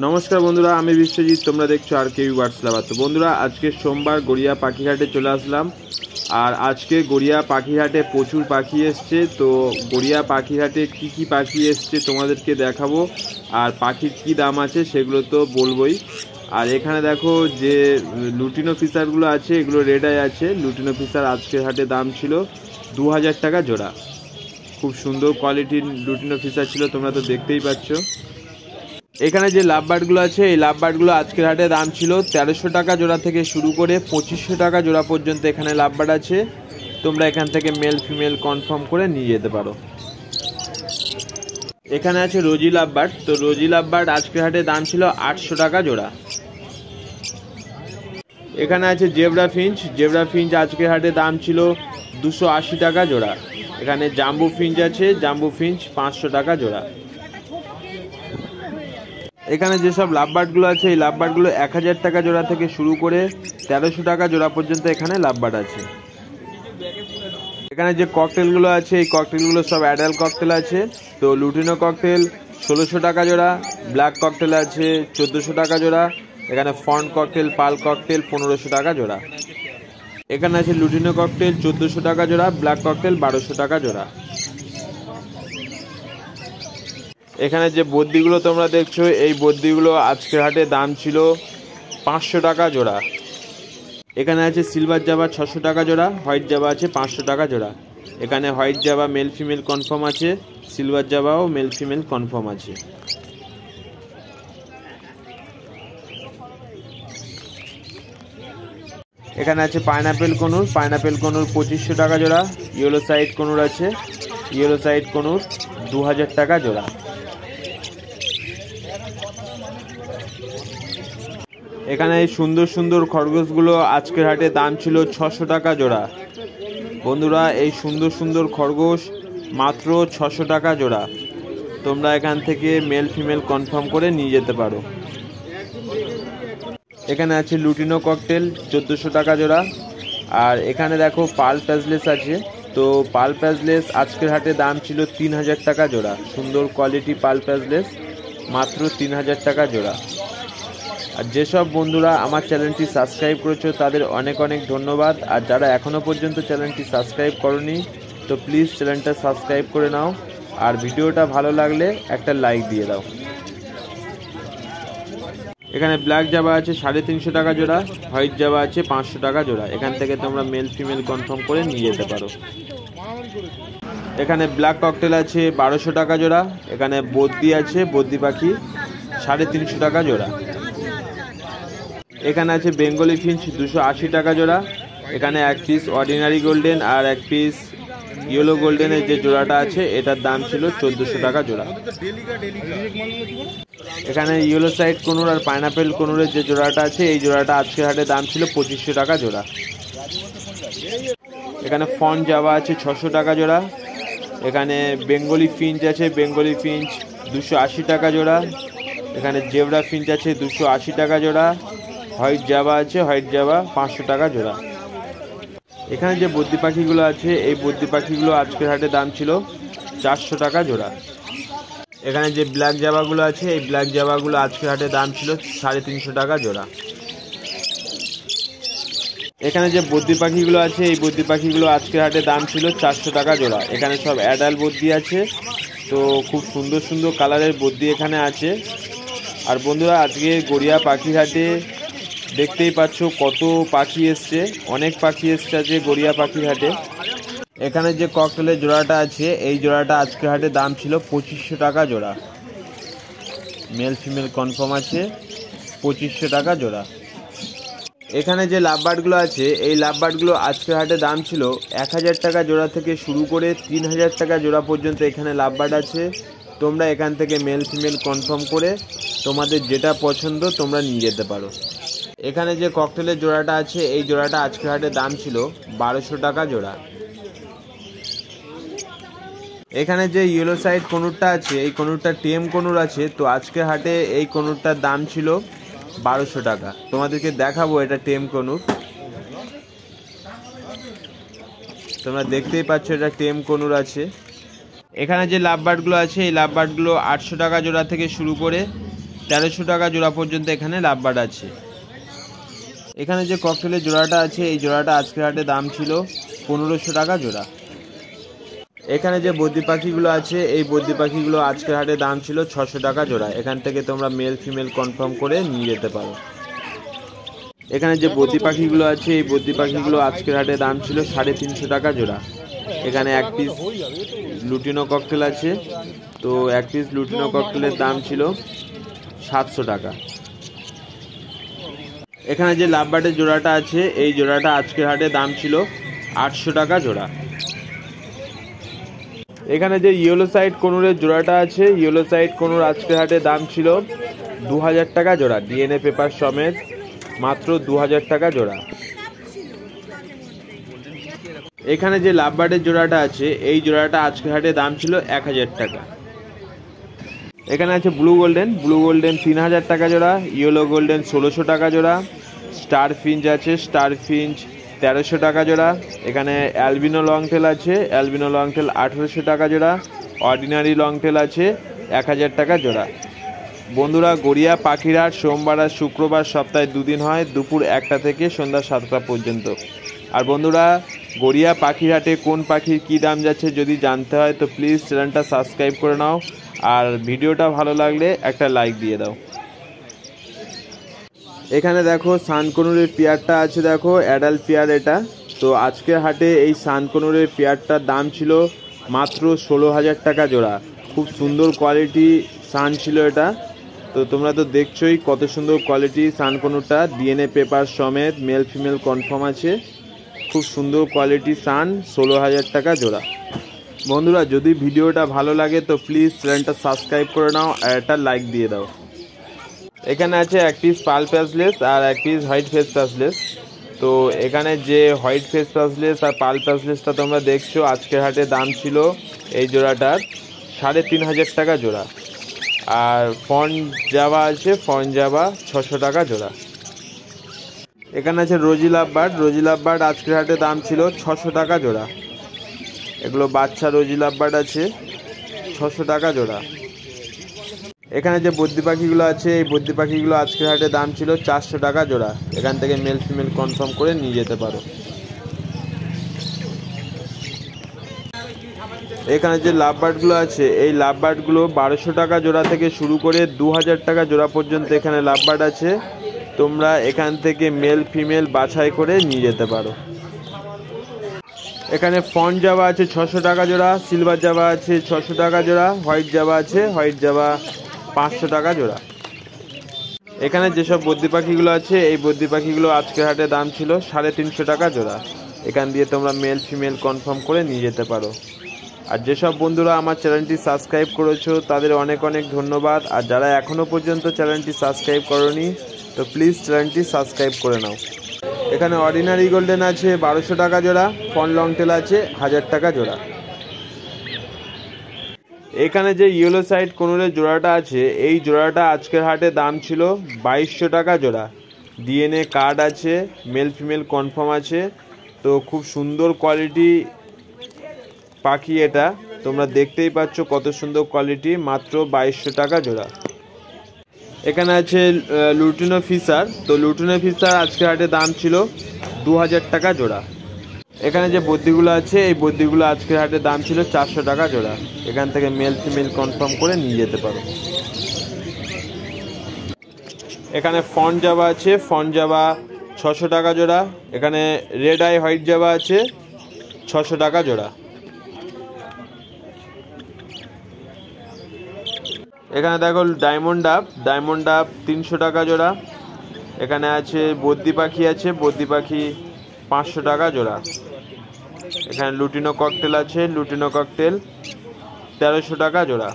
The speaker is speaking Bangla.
नमस्कार बंधुरा आमी विश्वजित तोमरा देखछो आर के बार्ड्स लाभार। तो बंधुरा आज के सोमवार गड़िया पाखीघाटे चले आसलाम और आज के गड़िया पाखीघाटे प्रचुर पाखी एसছে। तो गड़िया पाखीघाटे की पाखी एसছে तोमादेरके देखाबो और पाखिर की दाम आछे सेगुलो तो बोलबोई। और एखाने देखो जे लुटिनो फिशारगुलो आछे एगुलो रेड आई आछे। लुटिनो फिशार आजकेर हाटे दाम छिलो 2000 टाका जोड़ा। खूब सुंदर क्वालिटिर लुटिनो फिशार छिलो, तोमरा तो देखतेई पाচ্ছো। এখানে যে লাভবার্ডগুলো আছে এই লাভবার্ডগুলো আজকের হাটে দাম ছিল 1300 টাকা জোড়া থেকে শুরু করে 2500 টাকা জোড়া পর্যন্ত এখানে লাভবার্ড আছে। তোমরা এখান থেকে মেল ফিমেল কনফার্ম করে নিয়ে যেতে পারো। এখানে আছে রোজি লাভবার্ড। তো রোজি লাভবার্ড আজকের হাটে দাম ছিল 800 টাকা জোড়া। এখানে আছে জেব্রা ফিঞ্চ। জেব্রা ফিঞ্চ আজকের হাটে দাম ছিল 280 টাকা জোড়া। এখানে জাম্বু ফিঞ্চ আছে। জাম্বু ফিঞ্চ 500 টাকা জোড়া। এখানে যে সব লাভবার্ডগুলো আছে এই লাভবার্ডগুলো 1000 টাকা জোড়া থেকে শুরু করে 1300 টাকা জোড়া পর্যন্ত এখানে লাভবার্ড আছে। এখানে যে ককটেলগুলো আছে এই ককটেলগুলো সব অ্যাডাল্ট ককটেল আছে। তো লুটিনো ককটেল 1600 টাকা জোড়া, ব্ল্যাক ককটেল আছে 1400 টাকা জোড়া, এখানে ফন্ট ককটেল পাল ককটেল 1500 টাকা জোড়া। এখানে আছে লুটিনো ককটেল 1400 টাকা জোড়া, ব্ল্যাক ককটেল 1200 টাকা জোড়া। এখানে যে বদ্দিগুলো তোমরা দেখছো এই বদ্দিগুলো আজকের হাটে দাম ছিল 500 টাকা জোড়া। এখানে আছে সিলভার জাভা 600 টাকা জোড়া, হোয়াইট জাভা আছে 500 টাকা জোড়া। এখানে white Java male female confirm আছে, সিলভার জাভাও মেল ফিমেল কনফার্ম আছে। এখানে আছে পাইনাপেল কনুর। পাইনাপেল কনুর 2500 টাকা জোড়া। ইয়েলো সাইড কনুর আছে। ইয়েলো সাইড কনুর 2000 টাকা জোড়া। এখানে এই সুন্দর সুন্দর খরগোশগুলো আজকের হাটে দাম ছিল 600 টাকা জোড়া। বন্ধুরা এই সুন্দর সুন্দর খরগোশ মাত্র 600 টাকা জোড়া। তোমরা এখান থেকে মেল ফিমেল কনফার্ম করে নিয়ে যেতে পারো। এখানে আছে লুটিনো ককটেল 1400 টাকা জোড়া। আর এখানে দেখো পাল প্যাজলেস আছে। তো পাল প্যাজলেস আজকের হাটে দাম ছিল 3000 টাকা জোড়া। সুন্দর কোয়ালিটি পাল প্যাজলেস মাত্র 3000 টাকা জোড়া। আর যেসব বন্ধুরা আমার চ্যানেলটি সাবস্ক্রাইব করেছো তাদের অনেক অনেক ধন্যবাদ। আর যারা এখনও পর্যন্ত চ্যানেলটি সাবস্ক্রাইব করোনি তো প্লিজ চ্যানেলটা সাবস্ক্রাইব করে নাও। আর ভিডিওটা ভালো লাগলে একটা লাইক দিয়ে দাও। এখানে ব্ল্যাক জাভা আছে 350 টাকা জোড়া, হোয়াইট জাভা আছে 500 টাকা জোড়া। এখান থেকে তোমরা মেল ফিমেল কনফার্ম করে নিয়ে যেতে পারো। এখানে ব্ল্যাক ককটেল আছে 1200 টাকা জোড়া। এখানে বদ্দি আছে, বদ্দি পাখি 350 টাকা জোড়া। এখানে আছে বেঙ্গলি ফিঞ্চ 280 টাকা জোড়া। এখানে এক পিস অর্ডিনারি গোল্ডেন আর এক পিস ইয়েলো গোল্ডেনের যে জোড়াটা আছে এটার দাম ছিল 1400 টাকা জোড়া। এখানে ইয়েলো সাইড কনুর আর পাইনাপেল কনুরের যে জোড়াটা আছে এই জোড়াটা আজকের হাটে দাম ছিল 2500 টাকা জোড়া। এখানে ফন্ট জাভা আছে 600 টাকা জোড়া। এখানে বেঙ্গলি ফিঞ্চ আছে, বেঙ্গলি ফিঞ্চ 280 টাকা জোড়া। এখানে জেব্রা ফিঞ্চ আছে 280 টাকা জোড়া। হোয়াইট জাভা আছে, হোয়াইট জাভা 500 টাকা জোড়া। এখানে যে বদ্দি পাখিগুলো আছে এই বদ্দি পাখিগুলো আজকের হাটে দাম ছিল 400 টাকা জোড়া। এখানে যে ব্ল্যাক জাভাগুলো আছে এই ব্ল্যাক জাভাগুলো আজকের হাটে দাম ছিল 350 টাকা জোড়া। এখানে যে বদ্দি পাখিগুলো আছে এই বদ্দি পাখিগুলো আজকের হাটে দাম ছিল 400 টাকা জোড়া। এখানে সব অ্যাডাল্ট বদ্দি আছে। তো খুব সুন্দর সুন্দর কালারের বদ্দি এখানে আছে। আর বন্ধুরা আজকে গড়িয়া পাখিঘাটে দেখতেই পাচ্ছ কত পাখি এসছে, অনেক পাখি এসছে আজকে গড়িয়া পাখিঘাটে। এখানে যে ককটেলের জোড়াটা আছে এই জোড়াটা আজকের হাটে দাম ছিল 2500 টাকা জোড়া। মেল ফিমেল কনফার্ম আছে 2500 টাকা জোড়া। এখানে যে লাভবার্ডগুলো আছে এই লাভবার্ডগুলো আজকের হাটে দাম ছিল 1000 টাকা জোড়া থেকে শুরু করে 3000 টাকা জোড়া পর্যন্ত এখানে লাভবার্ড আছে। তোমরা এখান থেকে মেল ফিমেল কনফার্ম করে তোমাদের যেটা পছন্দ তোমরা নিয়ে যেতে পারো। এখানে যে ককটেলের জোড়াটা আছে এই জোড়াটা আজকের হাটে দাম ছিল 1200 টাকা জোড়া। এখানে যে ইয়েলো সাইড কনুরটা আছে এই কনুরটা টেম কনুর আছে। তো আজকের হাটে এই কনুরটার দাম ছিল 1200 টাকা। তোমাদেরকে দেখাবো এটা টেম কনুর। তোমরা দেখতেই পাচ্ছ এটা টেম কনুর আছে। এখানে যে লাভবার্ডগুলো আছে এই লাভবার্ডগুলো 800 টাকা জোড়া থেকে শুরু করে 1300 টাকা জোড়া পর্যন্ত এখানে লাভবার্ড আছে। এখানে যে ককটেলের জোড়াটা আছে এই জোড়াটা আজকের হাটে দাম ছিল 1500 টাকা জোড়া। এখানে যে বদ্রি পাখিগুলো আছে এই বদ্রি পাখিগুলো আজকের হাটে দাম ছিল 600 টাকা জোড়া। এখান থেকে তোমরা মেল ফিমেল কনফার্ম করে নিয়ে যেতে পারো। এখানে যে বদ্রি পাখিগুলো আছে এই বদ্রি পাখিগুলো আজকের হাটে দাম ছিল 350 টাকা জোড়া। এখানে এক পিস লুটিনো ককটেল আছে, তো এক পিস লুটিনো ককটেলের দাম ছিল 700 টাকা। এখানে যে লাভবার্ডের জোড়াটা আছে এই জোড়াটা আজকের হাটে দাম ছিল 800 টাকা জোড়া। এখানে যে ইয়েলো সাইড কোনুরের জোড়াটা আছে ইয়েলো সাইড কোনুর আজকের হাটে দাম ছিল 2000 টাকা জোড়া, ডিএনএ পেপার সমেত মাত্র 2000 টাকা জোড়া। এখানে যে লাভবার্ডের জোড়াটা আছে এই জোড়াটা আজকের হাটে দাম ছিল 1000 টাকা। এখানে আছে ব্লু গোল্ডেন 3000 টাকা জোড়া, ইয়েলো গোল্ডেন 1600 টাকা জোড়া, স্টার ফিঞ্চ আছে স্টার ফিঞ্চ 1300 টাকা জোড়া। এখানে অ্যালবিনো লংটেল আছে অ্যালবিনো লংটেল 1800 টাকা জোড়া, অর্ডিনারি লংটেল আছে 1000 টাকা জোড়া। বন্ধুরা, গড়িয়া পাখির হাট সোমবার আর শুক্রবার সপ্তাহে 2 দিন হয়, দুপুর 1টা থেকে সন্ধ্যা 7টা পর্যন্ত। আর বন্ধুরা, গড়িয়া পাখির হাটে কোন পাখির কী দাম যাচ্ছে যদি জানতে হয় তো প্লিজ চ্যানেলটা সাবস্ক্রাইব করে নাও, আর ভিডিওটা ভালো লাগলে একটা লাইক দিয়ে দাও। এখানে দেখো সানকনুরের পেয়ারটা আছে, দেখো অ্যাডাল্ট পেয়ার এটা। তো আজকের হাটে এই সানকনুরের পেয়ারটার দাম ছিল মাত্র 16,000 টাকা জোড়া। খুব সুন্দর কোয়ালিটি সান ছিল এটা। তো তোমরা তো দেখছোই কত সুন্দর কোয়ালিটি সানকনুরটা, ডিএনএ পেপার সমেত মেল ফিমেল কনফার্ম আছে। খুব সুন্দর কোয়ালিটি সান, 16,000 টাকা জোড়া। বন্ধুরা, যদি ভিডিওটা ভালো লাগে তো প্লিজ চ্যানেলটা সাবস্ক্রাইব করে নাও আর একটা লাইক দিয়ে দাও। এখানে আছে এক পিস পাল প্যাসলেস আর এক পিস হোয়াইট ফেস প্যাসলেস। তো এখানে যে হোয়াইট ফেস প্যাসলেস আর পাল প্যাসলেসটা তোমরা দেখছো আজকের হাটে দাম ছিল এই জোড়াটার 3500 টাকা জোড়া। আর ফন জাভা আছে ফন জাভা 600 টাকা জোড়া। এখানে আছে রোজি লাভবার্ড আজকের হাটে দাম ছিল 600 টাকা জোড়া। এগুলো বাচ্চা রোজি লাভবার্ড আছে 600 টাকা জোড়া। এখানে যে বদ্রি পাখিগুলো আছে এই বদ্রি পাখিগুলো আজকের হাটে দাম ছিল 400 টাকা জোড়া। এখান থেকে মেল ফিমেল কনফার্ম করে নিয়ে যেতে পারো। এখানে যে লাভবার্ডগুলো আছে এই লাভবার্ডগুলো 1200 টাকা জোড়া থেকে শুরু করে 2000 টাকা জোড়া পর্যন্ত এখানে লাভবার্ড আছে। তোমরা এখান থেকে মেল ফিমেল বাছাই করে নিয়ে যেতে পারো। এখানে ফন জাভা আছে 600 টাকা জোড়া, সিলভার জাভা আছে 600 টাকা জোড়া, হোয়াইট জাভা আছে হোয়াইট জাভা 500 টাকা জোড়া। এখানে যেসব বদ্রি পাখিগুলো আছে এই বদ্রি পাখিগুলো আজকের হাটে দাম ছিল 350 টাকা জোড়া। এখান দিয়ে তোমরা মেল ফিমেল কনফার্ম করে নিয়ে যেতে পারো। আর যেসব বন্ধুরা আমার চ্যানেলটি সাবস্ক্রাইব করেছো তাদের অনেক অনেক ধন্যবাদ। আর যারা এখনও পর্যন্ত চ্যানেলটি সাবস্ক্রাইব করোনি তো প্লিজ চ্যানেলটি সাবস্ক্রাইব করে নাও। এখানে অর্ডিনারি গোল্ডেন আছে 1200 টাকা জোড়া, ফন লংটেল আছে 1000 টাকা জোড়া। এখানে যে ইয়েলো সাইড কোনুরের জোড়াটা আছে এই জোড়াটা আজকের হাটে দাম ছিল 2200 টাকা জোড়া। ডিএনএ কার্ড আছে, মেল ফিমেল কনফার্ম আছে। তো খুব সুন্দর কোয়ালিটি পাখি এটা, তোমরা দেখতেই পাচ্ছ কত সুন্দর কোয়ালিটি, মাত্র 2200 টাকা জোড়া। এখানে আছে লুটিনো ফিশার। তো লুটিনো ফিশার আজকের হাটে দাম ছিল 2000 টাকা জোড়া। এখানে যে বদ্রিগুলো আছে এই বদ্রিগুলো আজকের হাটে দাম ছিল 400 টাকা জোড়া। এখান থেকে মেল ফিমেল কনফার্ম করে নিয়ে যেতে পারো। এখানে ফন জাভা আছে ফন জাভা 600 টাকা জোড়া। এখানে রেড আই হোয়াইট জাভা আছে 600 টাকা জোড়া। এখানে দেখো ডায়মন্ড ডাব 300 টাকা জোড়া। এখানে আছে বদ্রি পাখি আছে, বদ্রি পাখি 500 টাকা জোড়া। এখানে লুটিনো ককটেল আছে, লুটিনো ককটেল 1300 টাকা জোড়া।